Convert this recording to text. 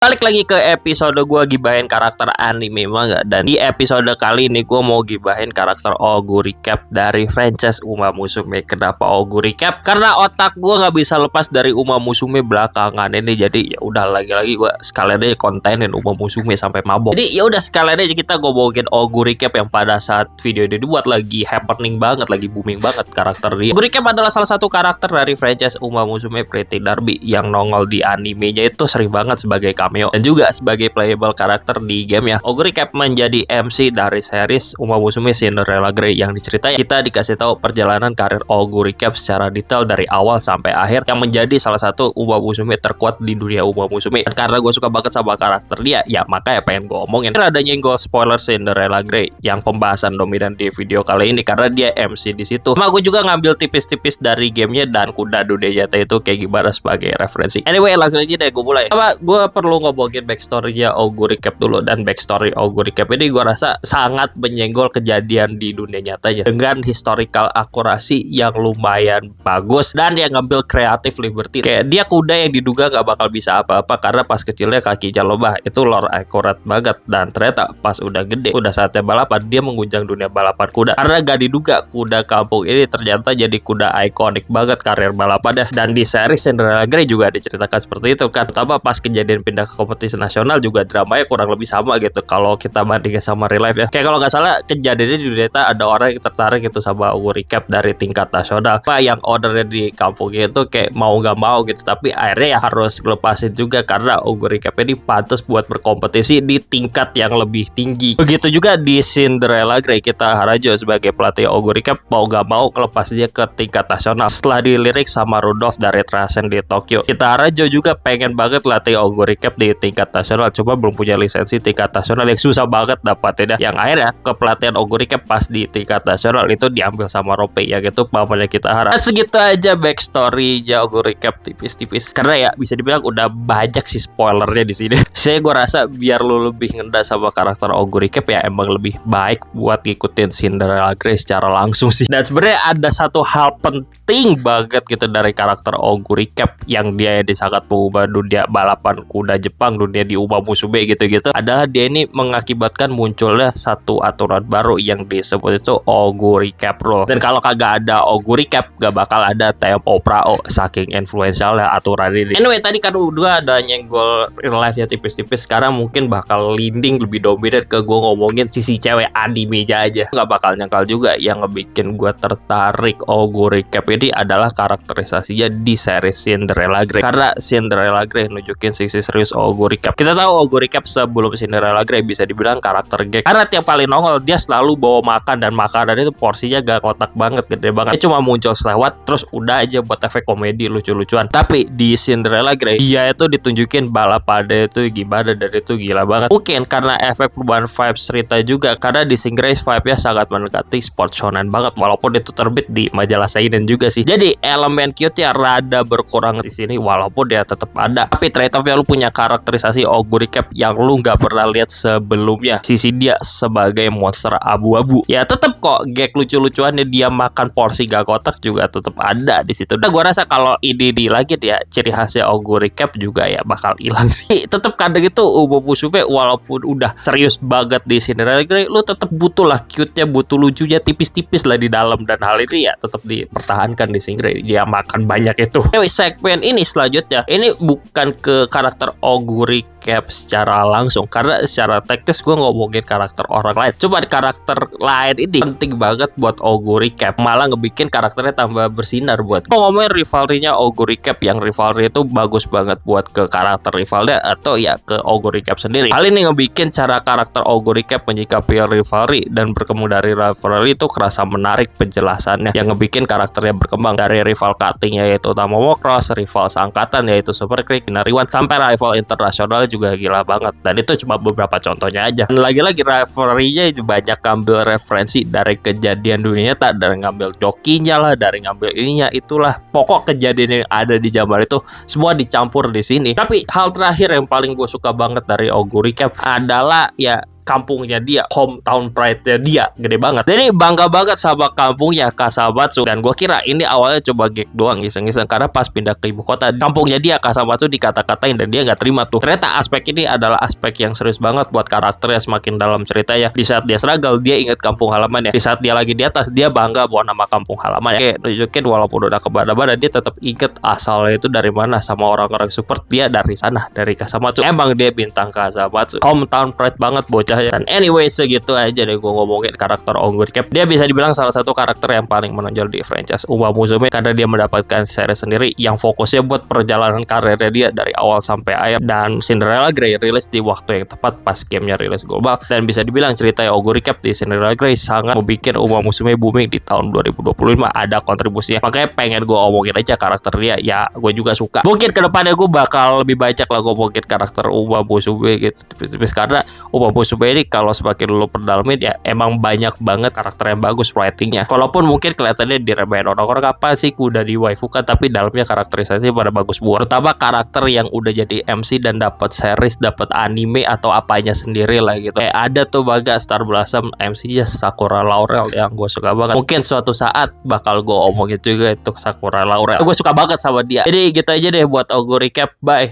Balik lagi ke episode gue gibahin karakter anime manga. Dan di episode kali ini gue mau gibahin karakter Oguri Cap dari franchise Uma Musume. Kenapa Oguri Cap? Karena otak gue nggak bisa lepas dari Uma Musume belakangan ini. Jadi ya udah lagi-lagi gue sekalian aja kontenin Uma Musume sampai mabok. Jadi ya udah sekalian aja kita ngomongin Oguri Cap yang pada saat video ini dibuat lagi happening banget, lagi booming banget karakter dia. Oguri Cap adalah salah satu karakter dari franchise Uma Musume Pretty Derby yang nongol di animenya itu sering banget sebagai cameo dan juga sebagai playable karakter di game ya. Oguri Cap menjadi MC dari series Uma Musume Cinderella Grey yang diceritain kita dikasih tahu perjalanan karir Oguri Cap secara detail dari awal sampai akhir yang menjadi salah satu Uma Musume terkuat di dunia Uma Musume. Dan karena gue suka banget sama karakter dia, ya makanya pengen gue omongin. Ada nyenggol spoiler Cinderella Grey yang pembahasan dominan di video kali ini karena dia MC di situ. Cuma gue juga ngambil tipis-tipis dari gamenya dan kuda dude jata itu kayak gimana sebagai referensi. Anyway, langsung aja deh gue mulai. Gue perlu ngomongin backstory-nya Oguri Cap dulu. Dan backstory Oguri Cap ini gue rasa sangat menyenggol kejadian di dunia nyatanya dengan historical akurasi yang lumayan bagus dan yang ngambil kreatif liberty. Kayak dia kuda yang diduga gak bakal bisa apa-apa karena pas kecilnya kakinya lomba. Itu lore akurat banget. Dan ternyata pas udah gede, udah saatnya balapan, dia mengguncang dunia balapan kuda. Karena gak diduga kuda kampung ini ternyata jadi kuda ikonik banget karir balapannya. Dan di series Cinderella Grey juga diceritakan seperti itu kan. Terutama pas kejadian pindah ke kompetisi nasional juga dramanya kurang lebih sama gitu kalau kita bandingin sama real life ya. Kayak kalau nggak salah kejadiannya di data ada orang yang tertarik gitu sama Oguri Cap dari tingkat nasional. Apa yang ordernya di kampungnya itu kayak mau nggak mau gitu, tapi akhirnya ya harus ngelepasin juga karena Oguri Cap ini pantas buat berkompetisi di tingkat yang lebih tinggi. Begitu juga di Cinderella Grey, kita Harajo sebagai pelatih Oguri Cap mau nggak mau ngelepas dia ke tingkat nasional setelah dilirik sama Rudolph dari Transcend di Tokyo. Kita Harajo juga pengen banget latih Oguri Cap di tingkat nasional, coba belum punya lisensi tingkat nasional yang susah banget dapatinnya. Yang akhirnya kepelatihan Oguri Cap pas di tingkat nasional itu diambil sama Rope ya gitu pamannya kita harap. Nah, segitu aja backstory-nya Oguri Cap tipis-tipis. Karena ya bisa dibilang udah banyak sih spoilernya di sini. Saya gue rasa biar lu lebih ngenda sama karakter Oguri Cap ya emang lebih baik buat ngikutin Cinderella Grey secara langsung sih. Dan sebenarnya ada satu hal penting banget gitu dari karakter Oguri Cap yang dia sangat mengubah dunia balapan kuda Jepang, dunia di Uma Musume gitu-gitu, adalah dia ini mengakibatkan munculnya satu aturan baru yang disebut itu Oguri Cap Rule. Dan kalau kagak ada Oguri Cap gak bakal ada Tempo Prao, saking influensialnya aturan ini. Anyway, tadi kan udah ada nyenggol real life ya tipis-tipis. Sekarang mungkin bakal leading lebih dominan ke gue ngomongin sisi cewek animenya aja. Gak bakal nyangkal juga yang ngebikin gue tertarik Oguri Cap ini adalah karakterisasinya di series Cinderella Grey. Karena Cinderella Grey nunjukin sisi serius Oguri Cap. Kita tahu Oguri Cap sebelum Cinderella Grey bisa dibilang karakter gag. Karena tiap kali nongol dia selalu bawa makan, dan makanan itu porsinya gak kotak banget, gede banget. Dia cuma muncul selewat terus udah aja buat efek komedi lucu-lucuan. Tapi di Cinderella Grey dia itu ditunjukin balapannya itu gimana dan itu gila banget. Mungkin karena efek perubahan vibes cerita juga, karena di Sing Grace vibe-nya sangat mendekati sport shonen banget walaupun itu terbit di majalah seinen juga sih. Jadi elemen cute-nya rada berkurang di sini walaupun dia tetap ada. Tapi trade-off-nya lu punya karakterisasi Oguri Cap yang lu nggak pernah lihat sebelumnya. Sisi dia sebagai monster abu-abu ya tetap kok gag lucu-lucuannya, dia makan porsi gak kotak juga tetap ada di situ. Nah, gua rasa kalau ini dilagit ya ciri khasnya Oguri Cap juga ya bakal hilang sih. Tetap kadang itu Uma Musume walaupun udah serius banget di Cinderella Grey, lu tetap butuh lah cute-nya, butuh lucunya tipis-tipis lah di dalam, dan hal ini ya tetap dipertahankan di Sing Grace. Dia makan banyak itu. Anyway, segmen ini selanjutnya ini bukan ke karakter Oguri Cap secara langsung, karena secara teknis gue ngomongin karakter orang lain. Coba karakter lain ini penting banget buat Oguri Cap, malah ngebikin karakternya tambah bersinar buat ngomongin rivalry-nya Oguri Cap, yang rivalry itu bagus banget buat ke karakter rivalnya atau ya ke Oguri Cap sendiri. Hal ini ngebikin cara karakter Oguri Cap menyikapi rivalry dan berkembang dari rivalry itu kerasa menarik penjelasannya, yang ngebikin karakternya berkembang dari rival cutting yaitu Tamomocross, rival seangkatan yaitu Super Creek, Inariwan, sampai rival internasional juga gila banget. Dan itu cuma beberapa contohnya aja. Dan lagi-lagi rivalry-nya banyak ngambil referensi dari kejadian dunia nyata, dari ngambil jokinya lah, dari ngambil ininya itulah. Pokok kejadian yang ada di zaman itu semua dicampur di sini. Tapi hal terakhir yang paling gue suka banget dari Oguri Cap adalah ya kampungnya dia, hometown pride-nya dia gede banget. Jadi bangga banget sama kampungnya Kasamatsu. Dan gue kira ini awalnya coba gag doang, iseng-iseng, karena pas pindah ke ibu kota kampungnya dia Kasamatsu dikata-katain dan dia nggak terima tuh. Ternyata aspek ini adalah aspek yang serius banget buat karakternya semakin dalam cerita ya. Di saat dia struggle dia ingat kampung halamannya. Di saat dia lagi di atas dia bangga bawa nama kampung halaman ya. Kayak nunjukin walaupun udah kemana-mana dia tetap inget asalnya itu dari mana, sama orang-orang support dia dari sana, dari Kasamatsu. Emang dia bintang Kasamatsu, hometown pride banget bocahnya. Dan anyway segitu aja deh gue ngomongin karakter Oguri Cap. Dia bisa dibilang salah satu karakter yang paling menonjol di franchise Uma Musume karena dia mendapatkan seri sendiri yang fokusnya buat perjalanan karirnya dia dari awal sampai akhir. Dan Cinderella Grey rilis di waktu yang tepat pas gamenya rilis global, dan bisa dibilang cerita Oguri Cap di Cinderella Grey sangat membuat Uma Musume booming di tahun 2025. Ada kontribusinya, makanya pengen gue omongin aja karakter dia. Ya gue juga suka. Mungkin kedepannya gue bakal lebih banyak lah ngomongin karakter Uma Musume gitu, tipis-tipis, karena Uma Musume ini kalau semakin lo perdalamin ya emang banyak banget karakter yang bagus writingnya. Walaupun mungkin kelihatannya diremehin orang-orang, apa sih udah di waifu kan, tapi dalamnya karakterisasi pada bagus buat. Terutama karakter yang udah jadi MC dan dapat series, dapat anime atau apanya sendiri lah gitu. Kayak ada tuh Baga Star Blossom MC-nya Sakura Laurel yang gue suka banget. Mungkin suatu saat bakal gue omongin juga itu Sakura Laurel. Gue suka banget sama dia. Jadi gitu aja deh buat Oguri Cap. Bye.